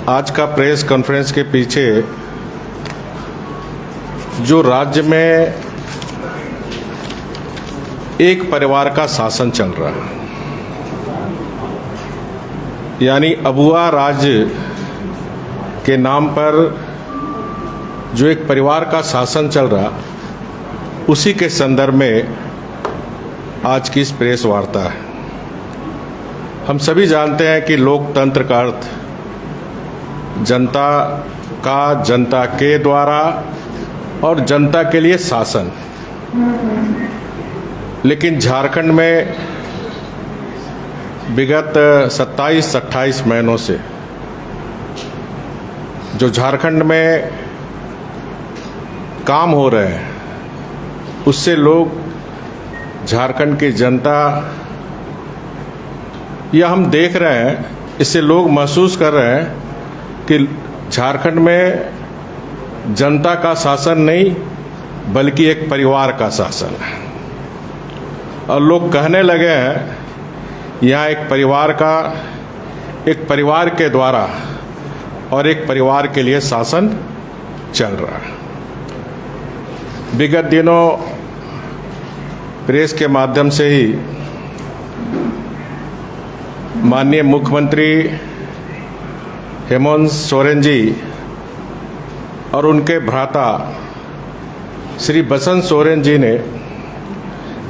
आज का press conference के पीछे जो राज्य में एक परिवार का शासन चल रहा है, यानी अबुआ राज्य के नाम पर जो एक परिवार का शासन चल रहा, उसी के संदर्भ में आज की इस प्रेस वार्ता है। हम सभी जानते हैं कि लोकतंत्र का अर्थ जनता का, जनता के द्वारा और जनता के लिए शासन। लेकिन झारखंड में विगत 27-28 महीनों से जो झारखंड में काम हो रहे हैं, उससे लोग, झारखंड की जनता, या हम देख रहे हैं, इससे लोग महसूस कर रहे हैं कि झारखंड में जनता का शासन नहीं बल्कि एक परिवार का शासन है। और लोग कहने लगे हैं यहाँ एक परिवार के द्वारा और एक परिवार के लिए शासन चल रहा है। विगत दिनों प्रेस के माध्यम से ही माननीय मुख्यमंत्री हेमंत सोरेन जी और उनके भ्राता श्री बसंत सोरेन जी ने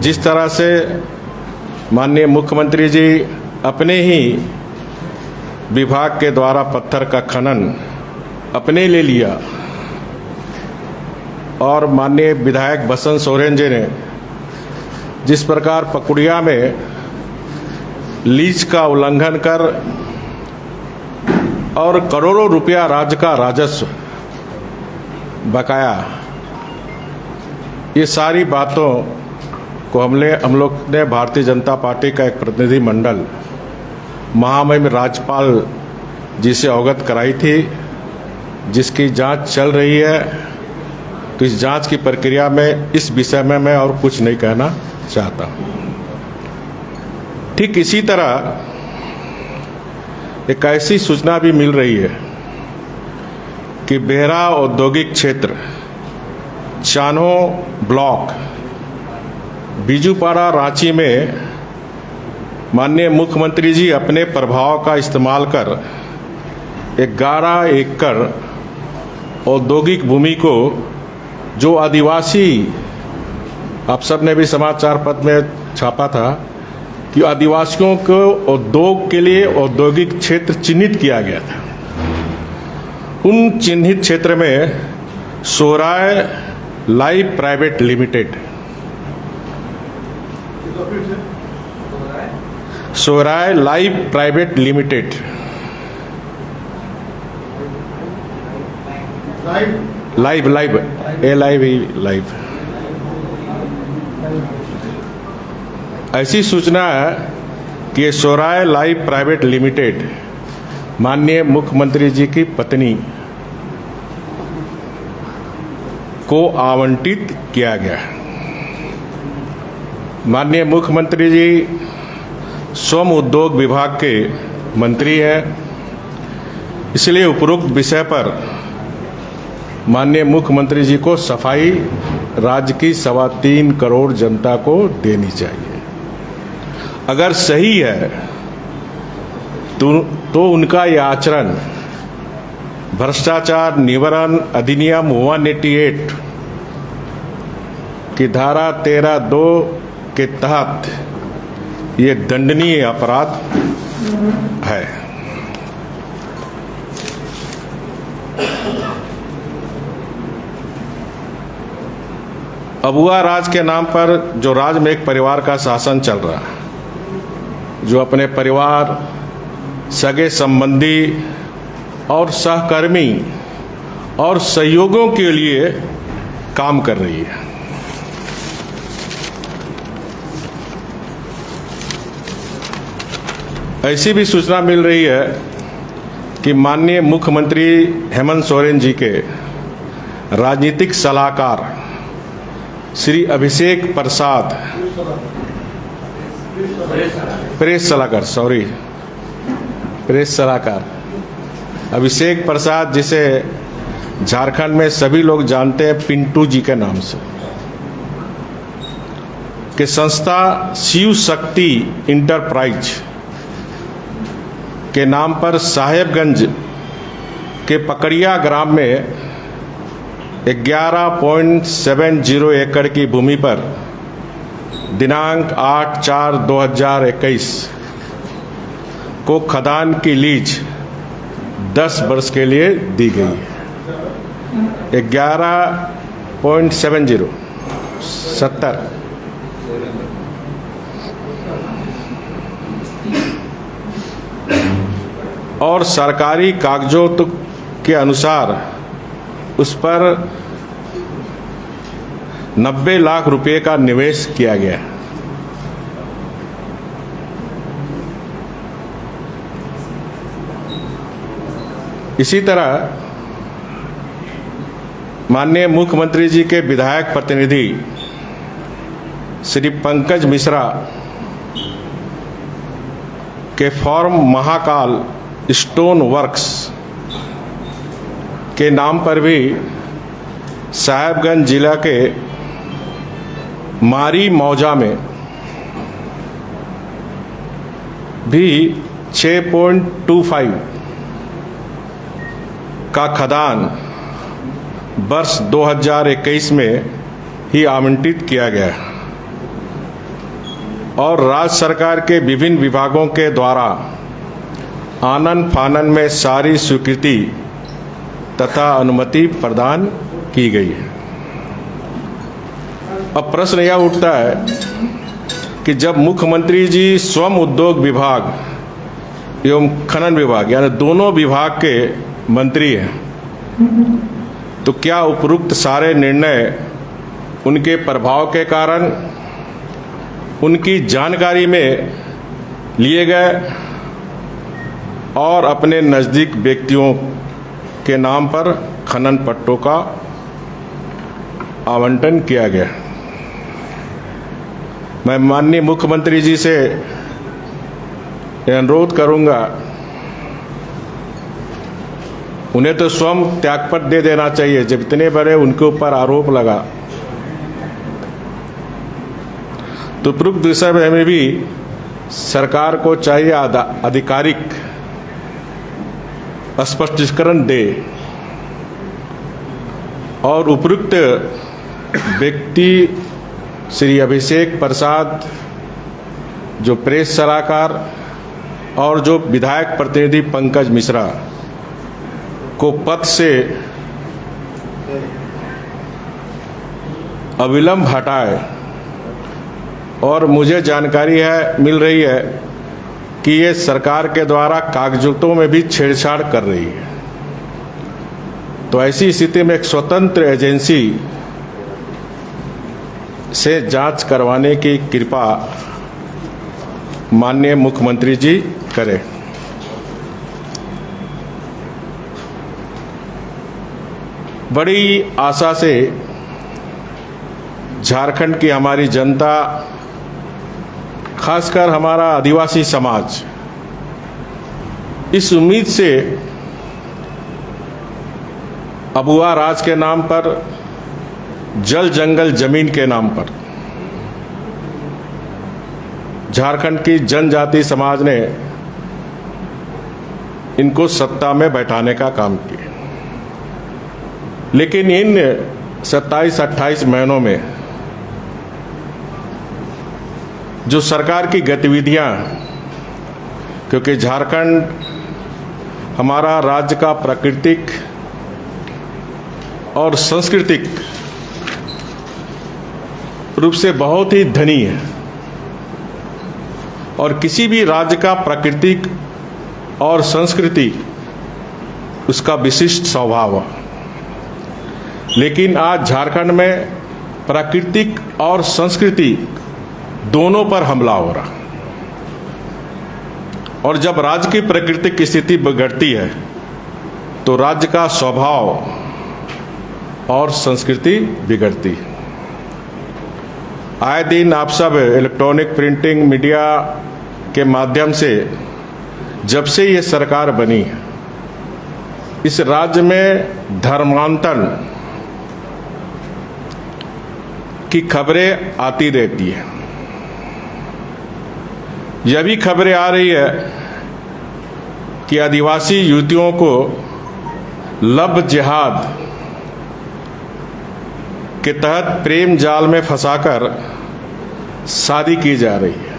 जिस तरह से माननीय मुख्यमंत्री जी अपने ही विभाग के द्वारा पत्थर का खनन अपने ले लिया और माननीय विधायक बसंत सोरेन जी ने जिस प्रकार पकुड़िया में लीज का उल्लंघन कर और करोड़ों रुपया राज्य का राजस्व बकाया, ये सारी बातों को हम लोग ने भारतीय जनता पार्टी का एक प्रतिनिधि मंडल महामहिम राज्यपाल जी से अवगत कराई थी, जिसकी जांच चल रही है। तो इस जांच की प्रक्रिया में इस विषय में मैं और कुछ नहीं कहना चाहता। ठीक इसी तरह एक ऐसी सूचना भी मिल रही है कि बेहरा औद्योगिक क्षेत्र, चान्हो ब्लॉक, बिजुपाड़ा, रांची में माननीय मुख्यमंत्री जी अपने प्रभाव का इस्तेमाल कर 11 एकड़ औद्योगिक भूमि को, जो आदिवासी, आप सब ने भी समाचार पत्र में छापा था कि आदिवासियों को उद्योग के लिए औद्योगिक क्षेत्र चिन्हित किया गया था। उन चिन्हित क्षेत्र में Sohrai life private limited, Sohrai life private limited, live ऐसी सूचना है कि सोहराय लाइफ प्राइवेट लिमिटेड माननीय मुख्यमंत्री जी की पत्नी को आवंटित किया गया। माननीय मुख्यमंत्री जी श्रम उद्योग विभाग के मंत्री हैं, इसलिए उपरोक्त विषय पर माननीय मुख्यमंत्री जी को सफाई राज्य की 3.25 करोड़ जनता को देनी चाहिए। अगर सही है तो उनका यह आचरण भ्रष्टाचार निवारण अधिनियम 188 की धारा 13(2) के तहत ये दंडनीय अपराध है। अबुआ राज के नाम पर जो राज्य में एक परिवार का शासन चल रहा है, जो अपने परिवार, सगे संबंधी और सहकर्मी और सहयोगियों के लिए काम कर रही है। ऐसी भी सूचना मिल रही है कि माननीय मुख्यमंत्री हेमंत सोरेन जी के राजनीतिक सलाहकार श्री अभिषेक प्रसाद, प्रेस सलाहकार अभिषेक प्रसाद, जिसे झारखंड में सभी लोग जानते हैं पिंटू जी के नाम से, कि संस्था शिव शक्ति इंटरप्राइज के नाम पर साहेबगंज के पकड़िया ग्राम में 11.70 एकड़ की भूमि पर दिनांक 8/4/2021 को खदान की लीज 10 वर्ष के लिए दी गई है। 11.70 और सरकारी कागजों के अनुसार उस पर 90 लाख रुपए का निवेश किया गया। इसी तरह माननीय मुख्यमंत्री जी के विधायक प्रतिनिधि श्री पंकज मिश्रा के फॉर्म महाकाल स्टोन वर्क्स के नाम पर भी साहेबगंज जिला के मारी मौजा में भी 6.25 का खदान वर्ष 2021 में ही आवंटित किया गया और राज्य सरकार के विभिन्न विभागों के द्वारा आनन फानन में सारी स्वीकृति तथा अनुमति प्रदान की गई है। अब प्रश्न यह उठता है कि जब मुख्यमंत्री जी श्रम उद्योग विभाग एवं खनन विभाग यानी दोनों विभाग के मंत्री हैं, तो क्या उपरोक्त सारे निर्णय उनके प्रभाव के कारण उनकी जानकारी में लिए गए और अपने नज़दीक व्यक्तियों के नाम पर खनन पट्टों का आवंटन किया गया? मैं माननीय मुख्यमंत्री जी से अनुरोध करूंगा, उन्हें तो स्वयं त्यागपत्र दे देना चाहिए जब इतने बड़े उनके ऊपर आरोप लगा। तो उपरोक्त विषय में भी सरकार को चाहिए आधिकारिक स्पष्टीकरण दे और उपरोक्त व्यक्ति श्री अभिषेक प्रसाद जो प्रेस सलाहकार और जो विधायक प्रतिनिधि पंकज मिश्रा को पद से अविलंब हटाए। और मुझे जानकारी मिल रही है कि ये सरकार के द्वारा कागजातों में भी छेड़छाड़ कर रही है। तो ऐसी स्थिति में एक स्वतंत्र एजेंसी से जांच करवाने की कृपा माननीय मुख्यमंत्री जी करें। बड़ी आशा से झारखंड की हमारी जनता, खासकर हमारा आदिवासी समाज, इस उम्मीद से अबुआ राज के नाम पर, जल जंगल जमीन के नाम पर झारखंड की जनजाति समाज ने इनको सत्ता में बैठाने का काम किया। लेकिन इन 27-28 महीनों में जो सरकार की गतिविधियां, क्योंकि झारखंड हमारा राज्य का प्राकृतिक और सांस्कृतिक रूप से बहुत ही धनी है और किसी भी राज्य का प्राकृतिक और संस्कृति उसका विशिष्ट स्वभाव है। लेकिन आज झारखंड में प्राकृतिक और संस्कृति दोनों पर हमला हो रहा, और जब राज्य की प्राकृतिक स्थिति बिगड़ती है तो राज्य का स्वभाव और संस्कृति बिगड़ती है। आए दिन आप सब इलेक्ट्रॉनिक प्रिंटिंग मीडिया के माध्यम से जब से ये सरकार बनी है इस राज्य में धर्मांतरण की खबरें आती रहती हैं। यह भी खबरें आ रही है कि आदिवासी युवतियों को लव जिहाद के तहत प्रेम जाल में फंसाकर शादी की जा रही है।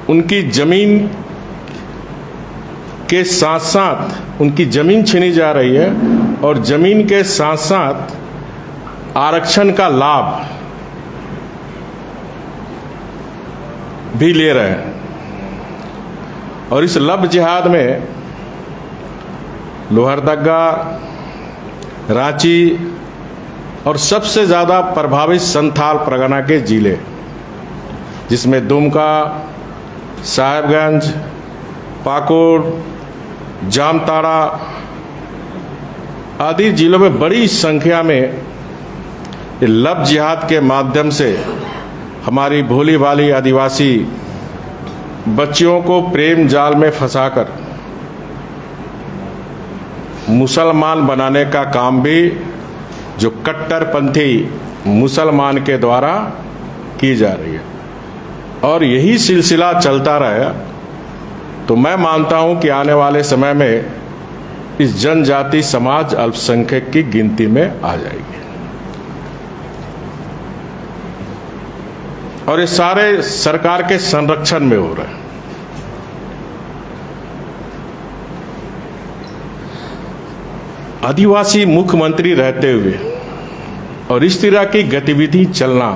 उनकी जमीन के साथ साथ उनकी जमीन छीनी जा रही है और जमीन के साथ साथ आरक्षण का लाभ भी ले रहे हैं। और इस लव जिहाद में लोहरदगा, रांची और सबसे ज़्यादा प्रभावित संथाल परगना के जिले, जिसमें दुमका, साहेबगंज, पाकुड़, जामताड़ा आदि जिलों में बड़ी संख्या में लव जिहाद के माध्यम से हमारी भोली भाली आदिवासी बच्चियों को प्रेम जाल में फंसाकर मुसलमान बनाने का काम भी जो कट्टरपंथी मुसलमान के द्वारा की जा रही है। और यही सिलसिला चलता रहा तो मैं मानता हूं कि आने वाले समय में इस जनजाति समाज अल्पसंख्यक की गिनती में आ जाएगी। और ये सारे सरकार के संरक्षण में हो रहे हैं। आदिवासी मुख्यमंत्री रहते हुए और इस तरह की गतिविधि चलना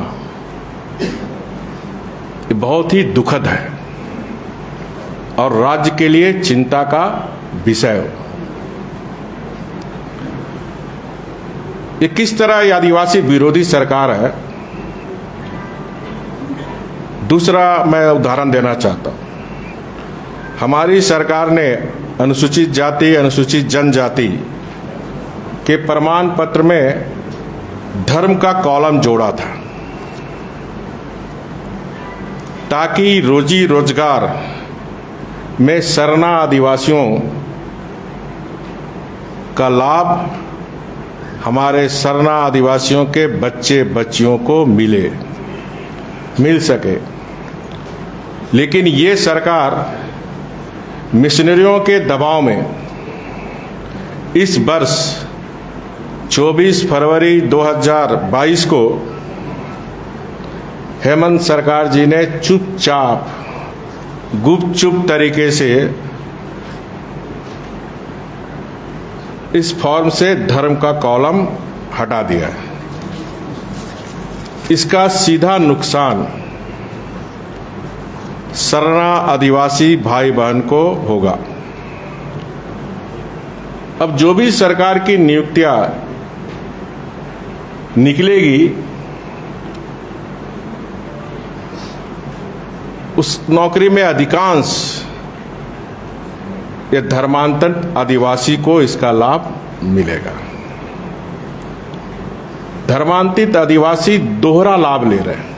ये बहुत ही दुखद है और राज्य के लिए चिंता का विषय हो। ये किस तरह ये आदिवासी विरोधी सरकार है। दूसरा मैं उदाहरण देना चाहता हूं। हमारी सरकार ने अनुसूचित जाति, अनुसूचित जनजाति के प्रमाण पत्र में धर्म का कॉलम जोड़ा था ताकि रोजी रोजगार में सरना आदिवासियों का लाभ हमारे सरना आदिवासियों के बच्चे बच्चियों को मिल सके। लेकिन ये सरकार मिशनरियों के दबाव में इस वर्ष 24 फरवरी 2022 को हेमंत सरकार जी ने चुपचाप गुपचुप तरीके से इस फॉर्म से धर्म का कॉलम हटा दिया है। इसका सीधा नुकसान सरना आदिवासी भाई बहन को होगा। अब जो भी सरकार की नियुक्तियां निकलेगी उस नौकरी में अधिकांश ये धर्मांतरित आदिवासी को इसका लाभ मिलेगा। धर्मांतरित आदिवासी दोहरा लाभ ले रहे हैं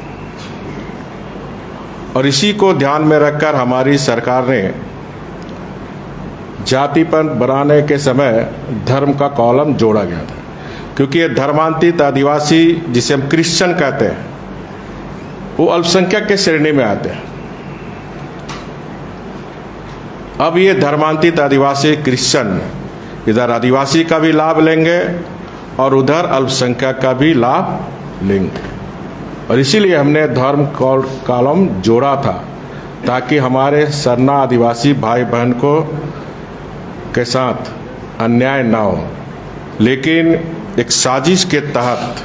और इसी को ध्यान में रखकर हमारी सरकार ने जातिपंथ बनाने के समय धर्म का कॉलम जोड़ा गया था। क्योंकि ये धर्मांतरित आदिवासी जिसे हम क्रिश्चियन कहते हैं वो अल्पसंख्यक के श्रेणी में आते हैं। अब ये धर्मांतरित आदिवासी क्रिश्चियन इधर आदिवासी का भी लाभ लेंगे और उधर अल्पसंख्यक का भी लाभ लेंगे। और इसीलिए हमने धर्म कॉलम जोड़ा था ताकि हमारे सरना आदिवासी भाई बहन को के साथ अन्याय ना हो। लेकिन एक साजिश के तहत,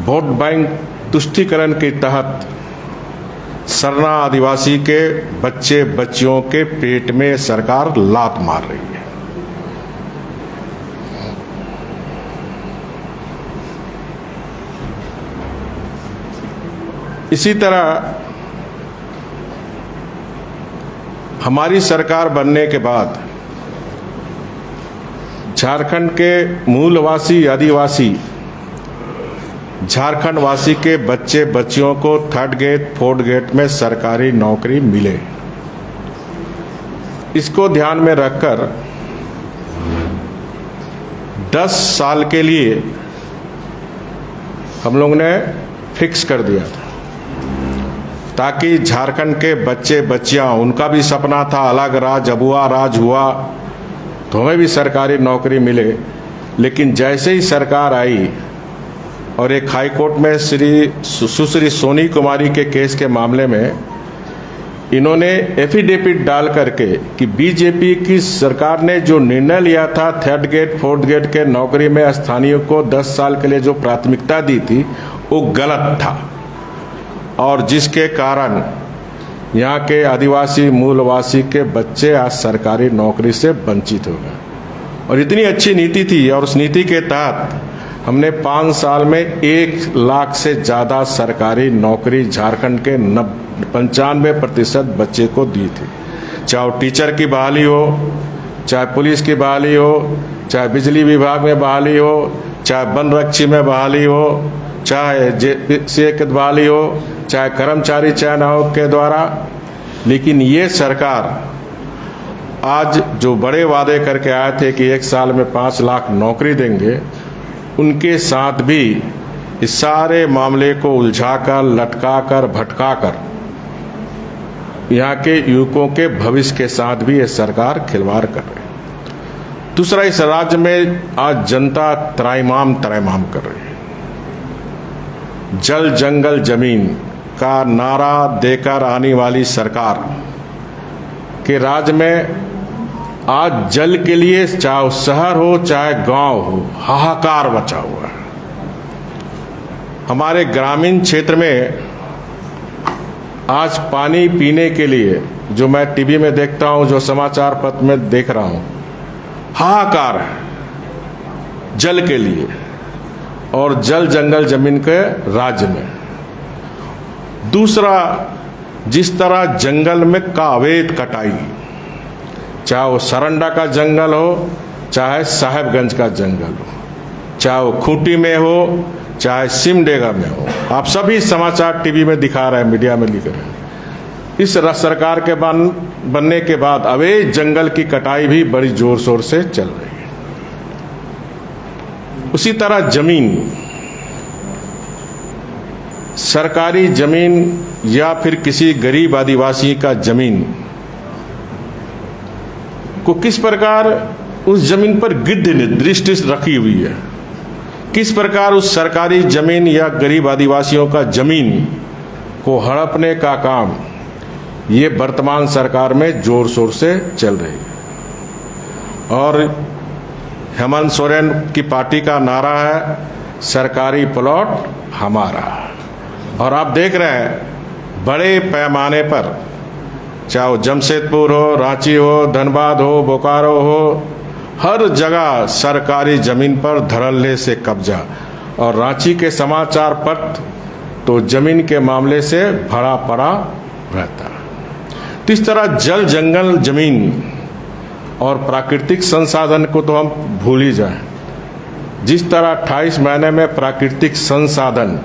वोट बैंक तुष्टीकरण के तहत सरना आदिवासी के बच्चे बच्चियों के पेट में सरकार लात मार रही है। इसी तरह हमारी सरकार बनने के बाद झारखंड के मूलवासी आदिवासी झारखंड वासी के बच्चे बच्चियों को थर्ड गेट फोर्थ गेट में सरकारी नौकरी मिले। इसको ध्यान में रखकर 10 साल के लिए हम लोग ने फिक्स कर दिया था, ताकि झारखंड के बच्चे बच्चियां, उनका भी सपना था अलग राज्य, अबुआ राज हुआ तो हमें भी सरकारी नौकरी मिले। लेकिन जैसे ही सरकार आई और एक हाई कोर्ट में सुश्री सोनी कुमारी के केस के मामले में इन्होंने एफिडेविट डाल करके कि बीजेपी की सरकार ने जो निर्णय लिया था 3rd ग्रेड 4th ग्रेड के नौकरी में स्थानीय को 10 साल के लिए जो प्राथमिकता दी थी वो गलत था, और जिसके कारण यहाँ के आदिवासी मूलवासी के बच्चे आज सरकारी नौकरी से वंचित हो गए। और इतनी अच्छी नीति थी, और उस नीति के तहत हमने 5 साल में 1 लाख से ज़्यादा सरकारी नौकरी झारखंड के 95% बच्चे को दी थी। चाहे वो टीचर की बहाली हो, चाहे पुलिस की बहाली हो, चाहे बिजली विभाग में बहाली हो, चाहे वन रक्षी में बहाली हो, चाहे JPC की बहाली हो, चाहे कर्मचारी चयन आयोग के द्वारा। लेकिन ये सरकार आज जो बड़े वादे करके आए थे कि 1 साल में 5 लाख नौकरी देंगे, उनके साथ भी इस सारे मामले को उलझाकर, लटकाकर, भटकाकर यहाँ के युवकों के भविष्य के साथ भी ये सरकार खिलवाड़ कर रही है। दूसरा, इस राज्य में आज जनता त्राइमाम कर रही है। जल जंगल जमीन का नारा देकर आने वाली सरकार के राज्य में आज जल के लिए, चाहे शहर हो चाहे गांव हो, हाहाकार मचा हुआ है। हमारे ग्रामीण क्षेत्र में आज पानी पीने के लिए, जो मैं टीवी में देखता हूं, जो समाचार पत्र में देख रहा हूं, हाहाकार है जल के लिए, और जल जंगल जमीन के राज्य में। दूसरा, जिस तरह जंगल में का अवैध कटाई, चाहे वो सरंडा का जंगल हो, चाहे साहेबगंज का जंगल हो, चाहे वो खूंटी में हो, चाहे सिमडेगा में हो, आप सभी समाचार टीवी में दिखा रहे हैं, मीडिया में लिख रहे हैं। इस सरकार के बनने के बाद अवैध जंगल की कटाई भी बड़ी जोर शोर से चल रही है। उसी तरह जमीन, सरकारी जमीन या फिर किसी गरीब आदिवासी का जमीन को किस प्रकार उस जमीन पर गिद्ध दृष्टि रखी हुई है, किस प्रकार उस सरकारी जमीन या गरीब आदिवासियों का जमीन को हड़पने का काम ये वर्तमान सरकार में जोर शोर से चल रही है। और हेमंत सोरेन की पार्टी का नारा है, सरकारी प्लॉट हमारा। और आप देख रहे हैं बड़े पैमाने पर, चाहे वो जमशेदपुर हो, रांची हो, धनबाद हो, बोकारो हो, हर जगह सरकारी जमीन पर धड़ल्ले से कब्जा। और रांची के समाचार पत्र तो जमीन के मामले से भरा पड़ा रहता है। तो इस तरह जल जंगल जमीन और प्राकृतिक संसाधन को तो हम भूल ही जाएं। जिस तरह 28 महीने में प्राकृतिक संसाधन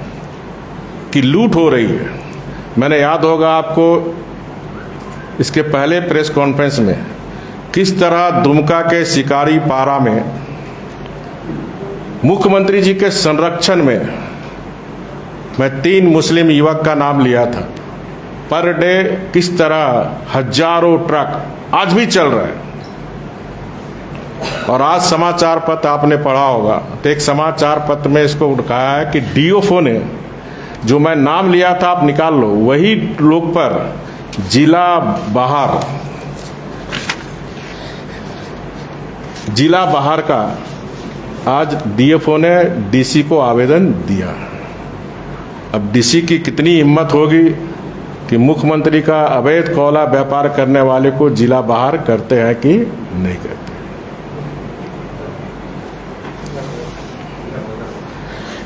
की लूट हो रही है, मैंने याद होगा आपको इसके पहले प्रेस कॉन्फ्रेंस में किस तरह दुमका के शिकारी पारा में मुख्यमंत्री जी के संरक्षण में मैं 3 मुस्लिम युवक का नाम लिया था। पर डे किस तरह हजारों ट्रक आज भी चल रहे हैं। और आज समाचार पत्र आपने पढ़ा होगा, तो एक समाचार पत्र में इसको उठाया है कि डीओफओ ने, जो मैं नाम लिया था आप निकाल लो, वही लोग पर जिला बाहर का आज डीएफओ ने डीसी को आवेदन दिया। अब डीसी की कितनी हिम्मत होगी कि मुख्यमंत्री का अवैध कोयला व्यापार करने वाले को जिला बाहर करते हैं कि नहीं करते।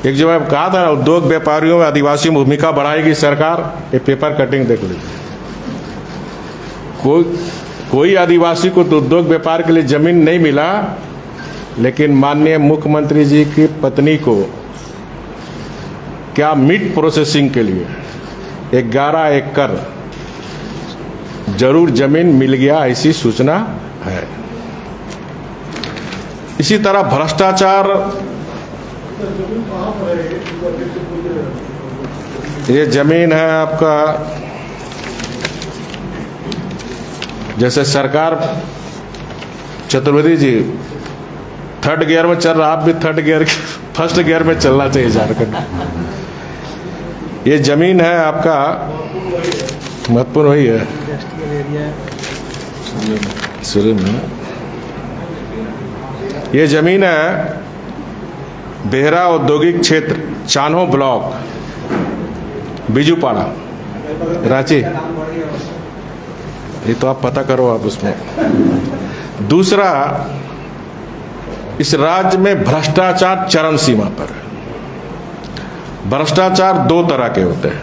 एक जो मैं कहा था, उद्योग व्यापारियों में आदिवासी भूमिका बढ़ाएगी सरकार, ये पेपर कटिंग देख लीजिए। कोई आदिवासी को तो उद्योग व्यापार के लिए जमीन नहीं मिला, लेकिन माननीय मुख्यमंत्री जी की पत्नी को क्या मीट प्रोसेसिंग के लिए 11 एकड़ जरूर जमीन मिल गया, ऐसी सूचना है। इसी तरह भ्रष्टाचार, ये जमीन है आपका, जैसे सरकार, चतुर्वेदी जी थर्ड गियर में चल रहा, आप भी फर्स्ट गियर में चलना चाहिए झारखंड। ये जमीन है आपका, महत्वपूर्ण वही है सूर्य में, ये जमीन है बेहरा औद्योगिक क्षेत्र, चान्हो ब्लॉक, बिजूपाड़ा, रांची। ये तो आप पता करो आप उसमें। दूसरा, इस राज्य में भ्रष्टाचार चरम सीमा पर है। भ्रष्टाचार दो तरह के होते हैं,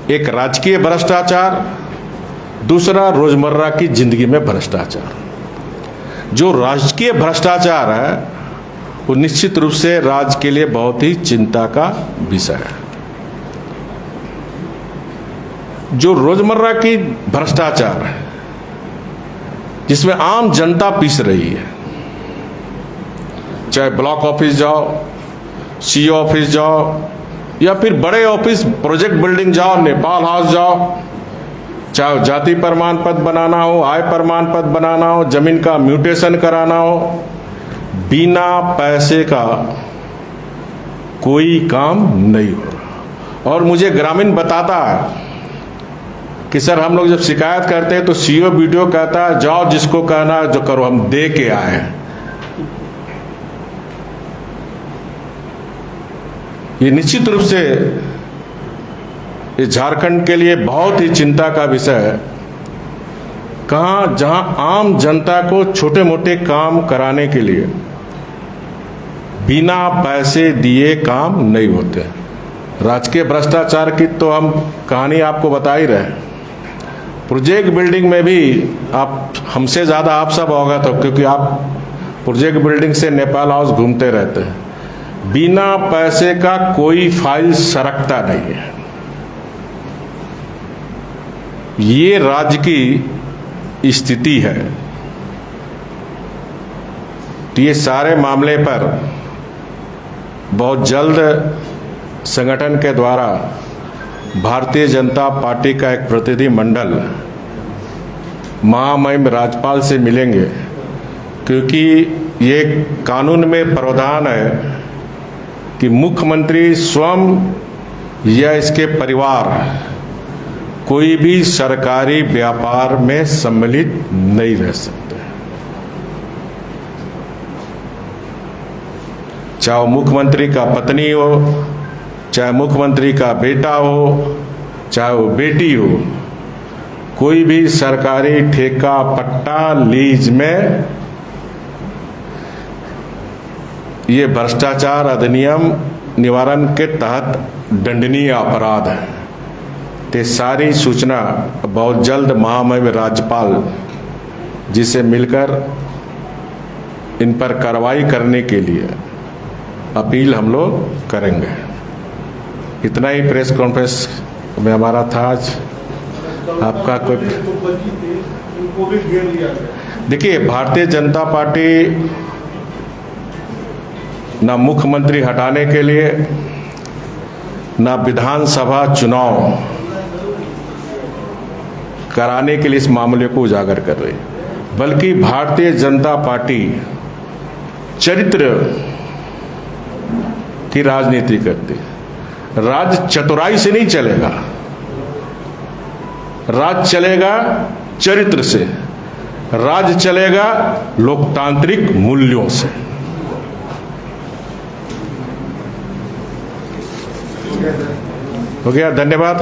एक राजकीय भ्रष्टाचार, दूसरा रोजमर्रा की जिंदगी में भ्रष्टाचार। जो राजकीय भ्रष्टाचार है वो निश्चित रूप से राज्य के लिए बहुत ही चिंता का विषय है। जो रोजमर्रा की भ्रष्टाचार है, जिसमें आम जनता पीस रही है, चाहे ब्लॉक ऑफिस जाओ, सीओ ऑफिस जाओ, या फिर बड़े ऑफिस प्रोजेक्ट बिल्डिंग जाओ, नेपाल हाउस जाओ, चाहे जाति प्रमाण पत्र बनाना हो, आय प्रमाण पत्र बनाना हो, जमीन का म्यूटेशन कराना हो, बिना पैसे का कोई काम नहीं हो रहा। और मुझे ग्रामीण बताता है कि सर हम लोग जब शिकायत करते हैं तो सीओ वीडियो कहता है जाओ जिसको कहना है जो करो, हम दे के आए हैं। ये निश्चित रूप से इस झारखंड के लिए बहुत ही चिंता का विषय है। कहाँ जहां आम जनता को छोटे मोटे काम कराने के लिए बिना पैसे दिए काम नहीं होते। राजकीय भ्रष्टाचार की तो हम कहानी आपको बता ही रहे हैं। प्रोजेक्ट बिल्डिंग में भी आप हमसे ज़्यादा आप सब अवगत हो, क्योंकि आप प्रोजेक्ट बिल्डिंग से नेपाल हाउस घूमते रहते हैं। बिना पैसे का कोई फाइल सरकता नहीं है। ये राज्य की स्थिति है। तो ये सारे मामले पर बहुत जल्द संगठन के द्वारा भारतीय जनता पार्टी का एक प्रतिनिधि मंडल महामहिम राज्यपाल से मिलेंगे, क्योंकि ये कानून में प्रावधान है कि मुख्यमंत्री स्वयं या इसके परिवार कोई भी सरकारी व्यापार में सम्मिलित नहीं रह सकते। चाहे मुख्यमंत्री का पत्नी हो, चाहे मुख्यमंत्री का बेटा हो, चाहे वो बेटी हो, कोई भी सरकारी ठेका पट्टा लीज में ये भ्रष्टाचार अधिनियम निवारण के तहत दंडनीय अपराध है। ते सारी सूचना बहुत जल्द महामहिम राज्यपाल जी से मिलकर इन पर कार्रवाई करने के लिए अपील हम लोग करेंगे। इतना ही प्रेस कॉन्फ्रेंस में हमारा था आज। आपका कोई देखिए, भारतीय जनता पार्टी ना मुख्यमंत्री हटाने के लिए, ना विधानसभा चुनाव कराने के लिए इस मामले को उजागर कर रही, बल्कि भारतीय जनता पार्टी चरित्र की राजनीति करती है। राज्य चतुराई से नहीं चलेगा, राज्य चलेगा चरित्र से, राज्य चलेगा लोकतांत्रिक मूल्यों से। हो गया, धन्यवाद।